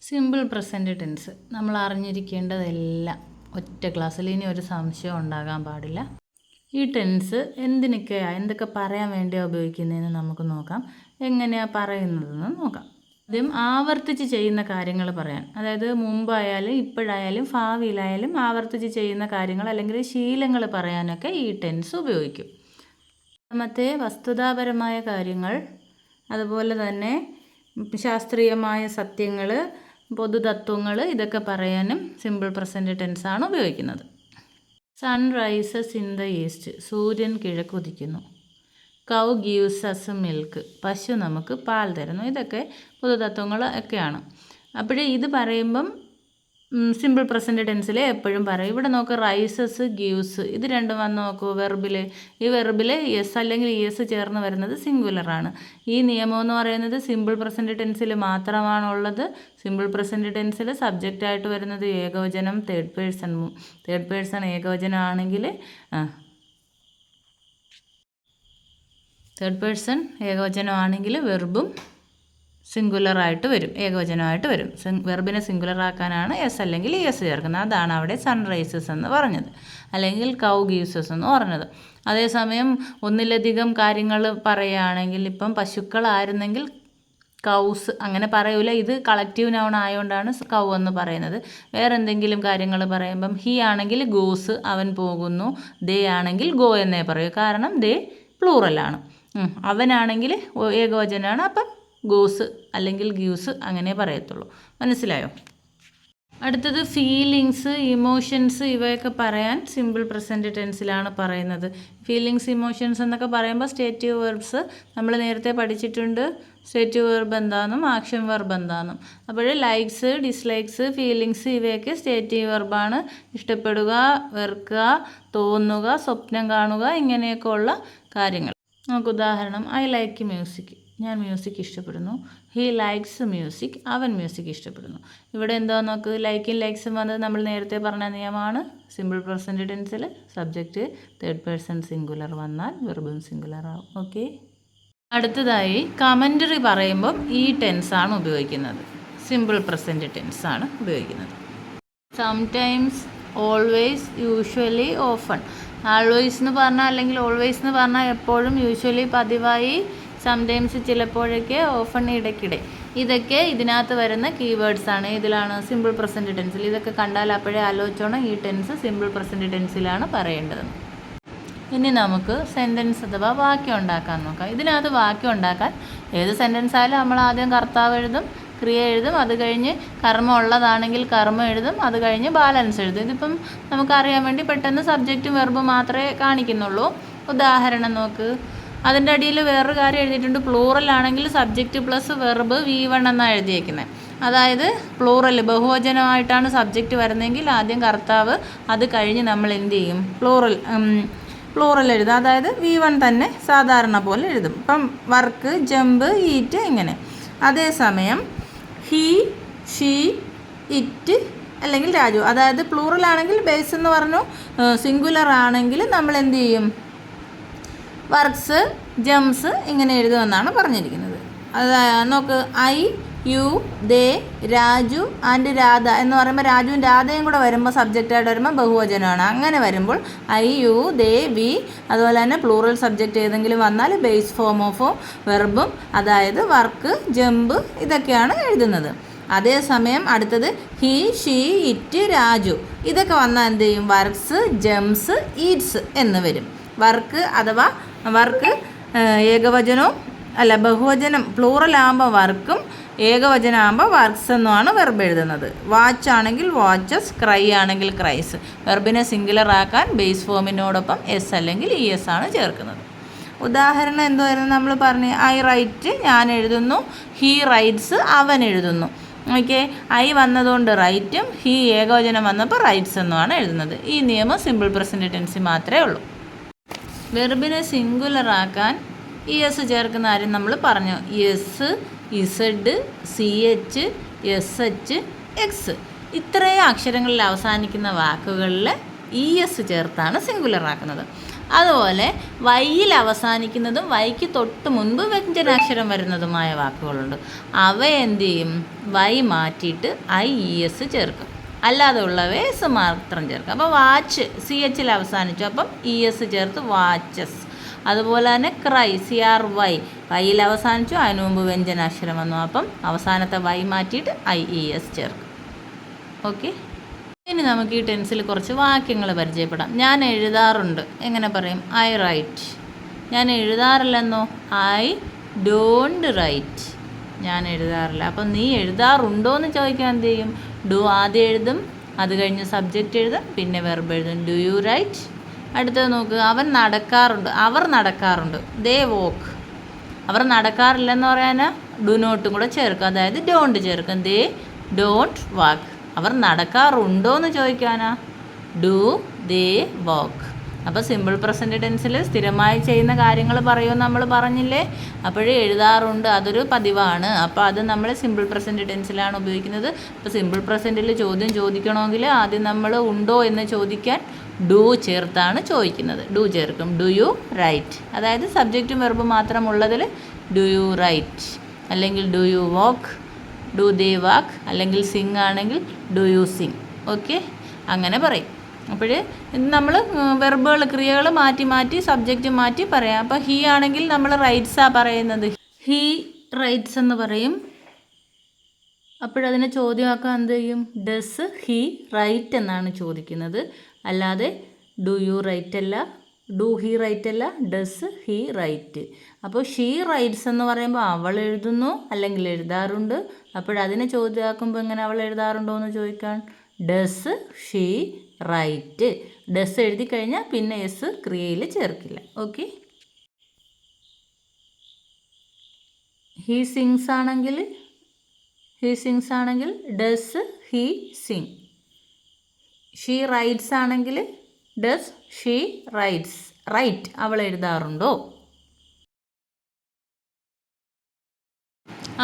Simple present tense നമ്മൾ അറിഞ്ഞിരിക്കേണ്ടതെല്ലാം ഒറ്റ ക്ലാസ്സിൽ, ഇനി ഒരു സംശയം ഉണ്ടാകാൻ പാടില്ല. ഈ ടെൻസ് എന്തൊക്കെ പറയാൻ വേണ്ടിയാണ് ഉപയോഗിക്കുന്നതെന്ന് നമുക്ക് നോക്കാം. എങ്ങനെയാണ് പറയുന്നതെന്ന് നോക്കാം. ആദ്യം ആവർത്തിച്ച് ചെയ്യുന്ന കാര്യങ്ങൾ പറയാൻ, അതായത് മുമ്പായാലും ഇപ്പോഴായാലും ഭാവിയിലായാലും ആവർത്തിച്ച് ചെയ്യുന്ന കാര്യങ്ങൾ അല്ലെങ്കിൽ ശീലങ്ങൾ പറയാനൊക്കെ ഈ ടെൻസ് ഉപയോഗിക്കും. രണ്ടാമത്തെ വസ്തുതാപരമായ കാര്യങ്ങൾ, അതുപോലെ തന്നെ ശാസ്ത്രീയമായ സത്യങ്ങൾ, പൊതുതത്വങ്ങൾ, ഇതൊക്കെ പറയാനും സിമ്പിൾ പ്രസൻറ്റ് ടെൻസാണ് ഉപയോഗിക്കുന്നത്. Sun rises in the east, സൂര്യൻ കിഴക്കുദിക്കുന്നു. കൗ ഗീവ്സ് അസ് മിൽക്ക്, പശു നമുക്ക് പാൽ തരുന്നു. ഇതൊക്കെ പൊതുതത്വങ്ങൾ ഒക്കെയാണ്. അപ്പോഴേ ഇത് പറയുമ്പം സിമ്പിൾ പ്രസൻറ്റ് ടെൻസിൽ എപ്പോഴും പറയും. ഇവിടെ നോക്ക്, റൈസസ് ഗീവ്സ്, ഇത് രണ്ടും വന്ന് നോക്കൂ വെർബിൽ. ഈ വെർബിൽ യെസ് അല്ലെങ്കിൽ യെസ് ചേർന്ന് വരുന്നത് സിംഗുലറാണ്. ഈ നിയമം എന്ന് പറയുന്നത് സിമ്പിൾ പ്രസൻറ്റ് ടെൻസിൽ മാത്രമാണുള്ളത്. സിമ്പിൾ പ്രസൻറ്റ് ടെൻസിൽ സബ്ജക്റ്റായിട്ട് വരുന്നത് ഏകവചനം, തേർഡ് പേഴ്സൺ ഏകവചനം ആണെങ്കിൽ വെർബും സിംഗുലറായിട്ട് വരും, ഏകവചനമായിട്ട് വരും. വെർബിനെ സിംഗുലറാക്കാനാണ് എസ് അല്ലെങ്കിൽ എസ് ചേർക്കുന്നത്. അതാണ് അവിടെ സൺറൈസസ് എന്ന് പറഞ്ഞത്, അല്ലെങ്കിൽ കൗ ഗീവ്സസ് എന്ന് പറഞ്ഞത്. അതേസമയം ഒന്നിലധികം കാര്യങ്ങൾ പറയുകയാണെങ്കിൽ, ഇപ്പം പശുക്കളായിരുന്നെങ്കിൽ കൗസ് അങ്ങനെ പറയൂല. ഇത് കളക്റ്റീവ് നൗൺ ആയതുകൊണ്ടാണ് കൗ എന്ന് പറയുന്നത്. വേറെ എന്തെങ്കിലും കാര്യങ്ങൾ പറയുമ്പം ഹി ആണെങ്കിൽ ഗോസ്, അവൻ പോകുന്നു. ദേ ആണെങ്കിൽ ഗോ എന്നേ പറയൂ, കാരണം ദേ പ്ലൂറലാണ്. അവനാണെങ്കിൽ ഏകവചനമാണ്, അപ്പം ഗോസ് അല്ലെങ്കിൽ ഗീവ്സ് അങ്ങനെ പറയത്തുള്ളൂ. മനസ്സിലായോ? അടുത്തത് ഫീലിങ്സ്, ഇമോഷൻസ്, ഇവയൊക്കെ പറയാൻ സിമ്പിൾ പ്രസൻറ്റ് ടെൻസിലാണ് പറയുന്നത്. ഫീലിങ്സ്, ഇമോഷൻസ് എന്നൊക്കെ പറയുമ്പോൾ സ്റ്റേറ്റീവ് വെർബ്സ് നമ്മൾ നേരത്തെ പഠിച്ചിട്ടുണ്ട്. സ്റ്റേറ്റീവ് വെർബ് എന്താണെന്നും ആക്ഷൻ വെർബ് എന്താണെന്നും. അപ്പോൾ ലൈക്സ്, ഡിസ്ലൈക്സ്, ഫീലിങ്സ് ഇവയൊക്കെ സ്റ്റേറ്റീവ് വെർബാണ്. ഇഷ്ടപ്പെടുക, വെറുക്കുക, തോന്നുക, സ്വപ്നം കാണുക, ഇങ്ങനെയൊക്കെ ഉള്ള കാര്യങ്ങൾ. നമുക്ക് ഉദാഹരണം, ഐ ലൈക്ക് മ്യൂസിക്, ഞാൻ മ്യൂസിക് ഇഷ്ടപ്പെടുന്നു. ഹി ലൈക്സ് മ്യൂസിക്, അവൻ മ്യൂസിക് ഇഷ്ടപ്പെടുന്നു. ഇവിടെ എന്താ നോക്ക്, ലൈക്കും ലൈക്സും വന്നത് നമ്മൾ നേരത്തെ പറഞ്ഞ നിയമമാണ്. സിമ്പിൾ പ്രസൻറ്റ് ടെൻസിൽ സബ്ജക്റ്റ് തേർഡ് പേഴ്സൺ സിംഗുലർ വന്നാൽ വെർബും സിംഗുലർ ആവും. ഓക്കെ. അടുത്തതായി കമൻ്ററി പറയുമ്പം ഈ ടെൻസാണ് ഉപയോഗിക്കുന്നത്. സിമ്പിൾ പ്രസൻറ്റ് ടെൻസാണ് ഉപയോഗിക്കുന്നത്. Sometimes, always, usually, often. Always എന്ന് പറഞ്ഞാൽ അല്ലെങ്കിൽ ഓൾവേസ് എന്ന് പറഞ്ഞാൽ എപ്പോഴും, യൂഷ്വലി പതിവായി, സംടൈംസ് ചിലപ്പോഴൊക്കെ, ഓഫൺ ഇടയ്ക്കിടെ. ഇതൊക്കെ ഇതിനകത്ത് വരുന്ന കീവേഡ്സാണ്. ഇതിലാണ് സിമ്പിൾ പ്രസൻറ്റ് ടെൻസിൽ. ഇതൊക്കെ കണ്ടാൽ അപ്പോഴേ ആലോചിച്ചോണം ഈ ടെൻസ് സിമ്പിൾ പ്രസൻറ്റ് ടെൻസിലാണ് പറയേണ്ടത്. ഇനി നമുക്ക് സെൻറ്റൻസ് അഥവാ വാക്യം ഉണ്ടാക്കാൻ നോക്കാം. ഇതിനകത്ത് വാക്യം ഉണ്ടാക്കാൻ ഏത് സെൻറ്റൻസ് ആയാലും നമ്മൾ ആദ്യം കർത്താവ് എഴുതും, ക്രിയ എഴുതും, അത് കഴിഞ്ഞ് കർമ്മം ഉള്ളതാണെങ്കിൽ കർമ്മം എഴുതും, അത് കഴിഞ്ഞ് ബാലൻസ് എഴുതും. ഇതിപ്പം നമുക്കറിയാൻ വേണ്ടി പെട്ടെന്ന് സബ്ജക്റ്റും വെർബും മാത്രമേ കാണിക്കുന്നുള്ളൂ. ഉദാഹരണം നോക്ക്, അതിൻ്റെ അടിയിൽ വേറൊരു കാര്യം എഴുതിയിട്ടുണ്ട്. പ്ലൂറൽ ആണെങ്കിൽ സബ്ജക്റ്റ് പ്ലസ് വെർബ് V1 എന്നാണ് എഴുതിയേക്കുന്നത്. അതായത് പ്ലൂറൽ ബഹുവചനമായിട്ടാണ് സബ്ജക്റ്റ് വരുന്നതെങ്കിൽ ആദ്യം കർത്താവ്, അത് കഴിഞ്ഞ് നമ്മൾ എന്ത് ചെയ്യും, പ്ലൂറൽ എഴുതും. അതായത് V1 തന്നെ സാധാരണ പോലെ എഴുതും. ഇപ്പം വർക്ക്, ജമ്പ്, ഈറ്റ് ഇങ്ങനെ. അതേസമയം ഹി, ഷീ, ഇറ്റ് അല്ലെങ്കിൽ രാജു, അതായത് പ്ലൂറൽ ആണെങ്കിൽ ബേസ് എന്ന് പറഞ്ഞു, സിംഗുലർ ആണെങ്കിൽ നമ്മൾ എന്ത് ചെയ്യും, വർക്ക്സ്, ജംസ് ഇങ്ങനെ എഴുതുമെന്നാണ് പറഞ്ഞിരിക്കുന്നത്. നോക്ക്, I, you, they, Raju and Radha എന്ന് പറയുമ്പോൾ രാജുവും രാധയും കൂടെ വരുമ്പോൾ സബ്ജക്റ്റായിട്ട് വരുമ്പോൾ ബഹുവചനമാണ്. അങ്ങനെ വരുമ്പോൾ ഐ, യു, ദേ, വി, അതുപോലെ തന്നെ പ്ലൂറൽ സബ്ജക്റ്റ് ഏതെങ്കിലും വന്നാൽ ബേസ് ഫോം ഓഫ് വെർബും, അതായത് വർക്ക്, ജമ്പ് ഇതൊക്കെയാണ് എഴുതുന്നത്. അതേസമയം അടുത്തത് ഹി, ഷീ, ഇറ്റ്, രാജു ഇതൊക്കെ വന്നാൽ എന്ത് ചെയ്യും, വർക്ക്സ്, ജംസ്, ഈറ്റ്സ് എന്ന് വരും. വർക്ക് അഥവാ വർക്ക് ഏകവചനവും അല്ല ബഹുവചനം പ്ലൂറൽ ആകുമ്പോൾ വർക്കും, ഏകവചനമാകുമ്പോൾ വർക്ക്സ് എന്നുമാണ് വെർബ് എഴുതുന്നത്. വാച്ച് ആണെങ്കിൽ വാച്ചസ്, ക്രൈ ആണെങ്കിൽ ക്രൈസ്. വെർബിനെ സിംഗുലർ ആക്കാൻ ബേസ് ഫോമിനോടൊപ്പം എസ് അല്ലെങ്കിൽ ഇ എസ് ആണ് ചേർക്കുന്നത്. ഉദാഹരണം എന്തുവായിരുന്നു നമ്മൾ പറഞ്ഞു, ഐ റൈറ്റ്, ഞാൻ എഴുതുന്നു. ഹി റൈറ്റ്സ്, അവൻ എഴുതുന്നു. ഓക്കെ, ഐ വന്നതുകൊണ്ട് റൈറ്റും, ഹി ഏകവചനം വന്നപ്പോൾ റൈറ്റ്സ് എന്നുമാണ് എഴുതുന്നത്. ഈ നിയമം സിമ്പിൾ പ്രസൻറ്റ് ടെൻസിൽ മാത്രമേ ഉള്ളൂ. വെർബിനെ സിംഗുലർ ആക്കാൻ ഇ എസ് ചേർക്കുന്ന കാര്യം നമ്മൾ പറഞ്ഞു. S, Z, CH, SH, X ഇത്രയും അക്ഷരങ്ങളിൽ അവസാനിക്കുന്ന വാക്കുകളിൽ ES ചേർത്താണ് സിംഗുലർ ആക്കുന്നത്. അതുപോലെ വൈയിൽ അവസാനിക്കുന്നതും വൈക്ക് തൊട്ട് മുൻപ് വ്യഞ്ജനാക്ഷരം വരുന്നതുമായ വാക്കുകളുണ്ട്. അവ എന്ത് ചെയ്യും? വൈ മാറ്റിയിട്ട് IES ചേർക്കും. അല്ലാതെ ഉള്ളവയെ എസ് മാത്രം ചേർക്കും. അപ്പോൾ വാച്ച് CHൽ അവസാനിച്ചു, അപ്പം ES ചേർത്ത് വാച്ചസ്. അതുപോലെ തന്നെ ക്രൈ CRY വൈയിൽ അവസാനിച്ചു, അതിനു മുമ്പ് വ്യഞ്ജനാക്ഷരം വന്നു, അപ്പം അവസാനത്തെ വൈ മാറ്റിയിട്ട് IES ചേർക്കും. ഓക്കെ. ഇനി നമുക്ക് ഈ ടെൻസിൽ കുറച്ച് വാക്യങ്ങൾ പരിചയപ്പെടാം. ഞാൻ എഴുതാറുണ്ട്. എങ്ങനെ പറയും? I write. ഞാൻ എഴുതാറില്ലെന്നോ? I don't write. ഞാൻ എഴുതാറില്ല. അപ്പം നീ എഴുതാറുണ്ടോ എന്ന് ചോദിക്കാൻ എന്ത് ചെയ്യും? ഡു ആദ്യം എഴുതും, അത് കഴിഞ്ഞ് സബ്ജക്റ്റ് എഴുതും, പിന്നെ വെർബ് എഴുതും. Do you write? അടുത്തത് നോക്ക്. അവൻ നടക്കാറുണ്ട്. അവർ നടക്കാറുണ്ട്. ദേ വോക്ക്. അവർ നടക്കാറില്ലെന്ന് പറയാൻ ഡു നോട്ടും കൂടെ ചേർക്കും, അതായത് ഡോണ്ട് ചേർക്കും. ദേ ഡോണ്ട് വാക്ക്. അവർ നടക്കാറുണ്ടോ എന്ന് ചോദിക്കാനാ ഡു ദേ വാക്ക്. അപ്പോൾ സിമ്പിൾ പ്രസൻറ്റ് ടെൻസിൽ സ്ഥിരമായി ചെയ്യുന്ന കാര്യങ്ങൾ പറയുമെന്ന് നമ്മൾ പറഞ്ഞില്ലേ? അപ്പോഴേ എഴുതാറുണ്ട്, അതൊരു പതിവാണ്. അപ്പോൾ അത് നമ്മൾ സിമ്പിൾ പ്രസൻറ്റ് ടെൻസിലാണ് ഉപയോഗിക്കുന്നത്. അപ്പോൾ സിമ്പിൾ പ്രസൻറ്റിൽ ചോദ്യം ചോദിക്കണമെങ്കിൽ ആദ്യം നമ്മൾ ഉണ്ടോ എന്ന് ചോദിക്കാൻ ഡു ചേർത്താണ് ചോദിക്കുന്നത്. ഡു ചേർക്കും. ഡു യു റൈറ്റ്, അതായത് സബ്ജക്റ്റും വെർബും മാത്രമുള്ളതിൽ ഡു യു റൈറ്റ്, അല്ലെങ്കിൽ do you walk, do they walk, അല്ലെങ്കിൽ സിങ് ആണെങ്കിൽ ഡു യു സിങ്. ഓക്കെ, അങ്ങനെ പറയും. അപ്പോൾ നമ്മൾ വെർബുകൾ ക്രിയകൾ മാറ്റി മാറ്റി സബ്ജക്റ്റ് മാറ്റി പറയാം. അപ്പോൾ ഹീ ആണെങ്കിൽ നമ്മൾ റൈറ്റ്സാണ് പറയുന്നത്. ഹീ റൈറ്റ്സ് എന്ന് പറയും. അപ്പോഴതിനെ ചോദ്യമാക്കാൻ എന്ത് ചെയ്യും? ഡസ് ഹീ റൈറ്റ് എന്നാണ് ചോദിക്കുന്നത്, അല്ലാതെ ഡു യു റൈറ്റ് അല്ല, ഡു ഹീ റൈറ്റ് അല്ല, ഡസ് ഹീ റൈറ്റ്. അപ്പോൾ ഷീ റൈറ്റ്സ് എന്ന് പറയുമ്പോൾ അവൾ എഴുതുന്നു അല്ലെങ്കിൽ എഴുതാറുണ്ട്. അപ്പോഴതിനെ ചോദ്യമാക്കുമ്പോൾ എങ്ങനെ അവൾ എഴുതാറുണ്ടോ എന്ന് ചോദിക്കാൻ ഡസ് ഷീ റൈറ്റ്. ഡസ് എഴുതി കഴിഞ്ഞാൽ പിന്നെ എസ് ക്രിയയിൽ ചേർക്കില്ല. ഓക്കെ. ഹീ സിങ്സ് ആണെങ്കിൽ does he Singh. She rights ആണെങ്കിൽ ഡസ് ഷീ റൈറ്റ്സ്. റൈറ്റ്, അവൾ എഴുതാറുണ്ടോ?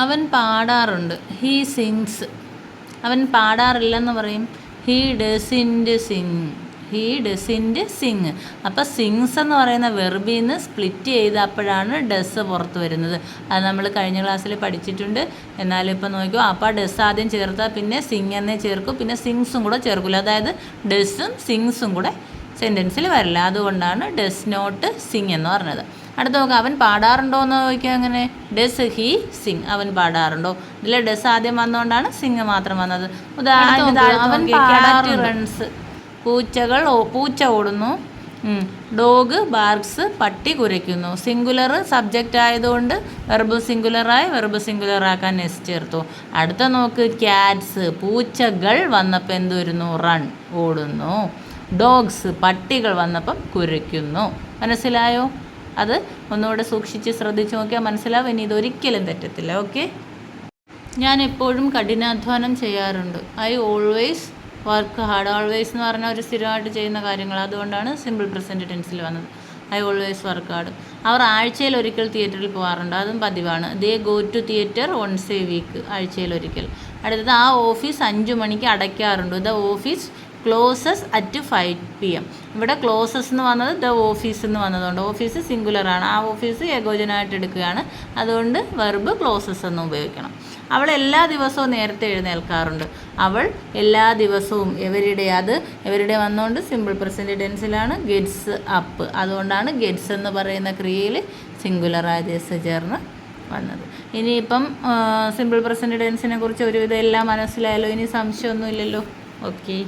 അവൻ പാടാറുണ്ട്. He sings. അവൻ പാടാറില്ലെന്ന് പറയും. He doesn't Singh. He doesn't Singh. അപ്പോൾ സിങ്സ് എന്ന് പറയുന്ന വെർബിൽ നിന്ന് സ്പ്ലിറ്റ് ചെയ്ത് അപ്പോഴാണ് ഡസ് പുറത്ത് വരുന്നത്. അത് നമ്മൾ കഴിഞ്ഞ ക്ലാസ്സിൽ പഠിച്ചിട്ടുണ്ട്. എന്നാലും ഇപ്പോൾ നോക്കിയോ, അപ്പോൾ ഡസ് ആദ്യം ചേർത്താൽ പിന്നെ സിങ് എന്നേ ചേർക്കും, പിന്നെ സിങ്സും കൂടെ ചേർക്കില്ല. അതായത് ഡസും സിങ്സും കൂടെ സെൻറ്റൻസിൽ വരില്ല. അതുകൊണ്ടാണ് ഡസ് നോട്ട് സിങ് എന്ന് പറഞ്ഞത്. അടുത്ത നോക്കാം. അവൻ പാടാറുണ്ടോ എന്ന് ചോദിക്കുക. അങ്ങനെ ഡസ് ഹീ സിങ്. അവൻ പാടാറുണ്ടോ? ഇതിൽ ഡസ് ആദ്യം വന്നുകൊണ്ടാണ് സിങ് മാത്രം വന്നത്. ഉദാഹരണം, ക്യാറ്റ് റൺസ്. പൂച്ച ഓടുന്നു. Dog barks. പട്ടി കുരയ്ക്കുന്നു. സിംഗുലർ സബ്ജക്റ്റ് ആയതുകൊണ്ട് വെർബ് സിംഗുലറായി വെർബ് സിംഗുലറാക്കാൻ എസ് ചേർത്തു. അടുത്ത നോക്ക്. ക്യാറ്റ്സ്. പൂച്ചകൾ വന്നപ്പോൾ എന്ത് വരുന്നു? റൺ, ഓടുന്നു. ഡോഗ്സ് പട്ടികൾ വന്നപ്പം കുരയ്ക്കുന്നു. മനസ്സിലായോ? അത് ഒന്നുകൂടെ സൂക്ഷിച്ച് ശ്രദ്ധിച്ച് നോക്കിയാൽ മനസ്സിലാവും. ഇനി ഇതൊരിക്കലും തെറ്റത്തില്ല. ഓക്കെ. ഞാൻ എപ്പോഴും കഠിനാധ്വാനം ചെയ്യാറുണ്ട്. I always work hard. Always എന്ന് പറഞ്ഞാൽ ഒരു സ്ഥിരമായിട്ട് ചെയ്യുന്ന കാര്യങ്ങൾ, അതുകൊണ്ടാണ് സിമ്പിൾ പ്രസൻറ്റ് ടെൻസിൽ വന്നത്. I always work hard. അവർ ആഴ്ചയിൽ ഒരിക്കൽ തിയേറ്ററിൽ പോകാറുണ്ട്. അതും പതിവാണ്. They go to theatre once a week. ആഴ്ചയിൽ ഒരിക്കൽ. അടുത്തത്, ആ ഓഫീസ് 5 മണിക്ക് അടയ്ക്കാറുണ്ട്. The office closes at 5 PM. ഇവിടെ ക്ലോസസ് എന്ന് വന്നത് ദ ഓഫീസ് എന്ന് വന്നതുകൊണ്ട് ഓഫീസ് സിംഗുലറാണ്. ആ ഓഫീസ് ഏകോചനമായിട്ട് എടുക്കുകയാണ്, അതുകൊണ്ട് വെർബ് ക്ലോസസ് എന്ന് ഉപയോഗിക്കണം. അവൾ എല്ലാ ദിവസവും നേരത്തെ എഴുന്നേൽക്കാറുണ്ട്. അവൾ എല്ലാ ദിവസവും എവരിടെ വന്നുകൊണ്ട് സിമ്പിൾ പ്രസൻറ്റ് ടെൻസിലാണ്. Gets up. അതുകൊണ്ടാണ് ഗെറ്റ്സ് എന്ന് പറയുന്ന ക്രിയയിൽ സിംഗുലറായ എസ് ചേർന്ന് വന്നത്. ഇനിയിപ്പം സിമ്പിൾ പ്രസൻറ്റ് ടെൻസിനെ കുറിച്ച് ഒരുവിധം എല്ലാം മനസ്സിലായല്ലോ. ഇനി സംശയമൊന്നുമില്ലല്ലോ. ഓക്കെ.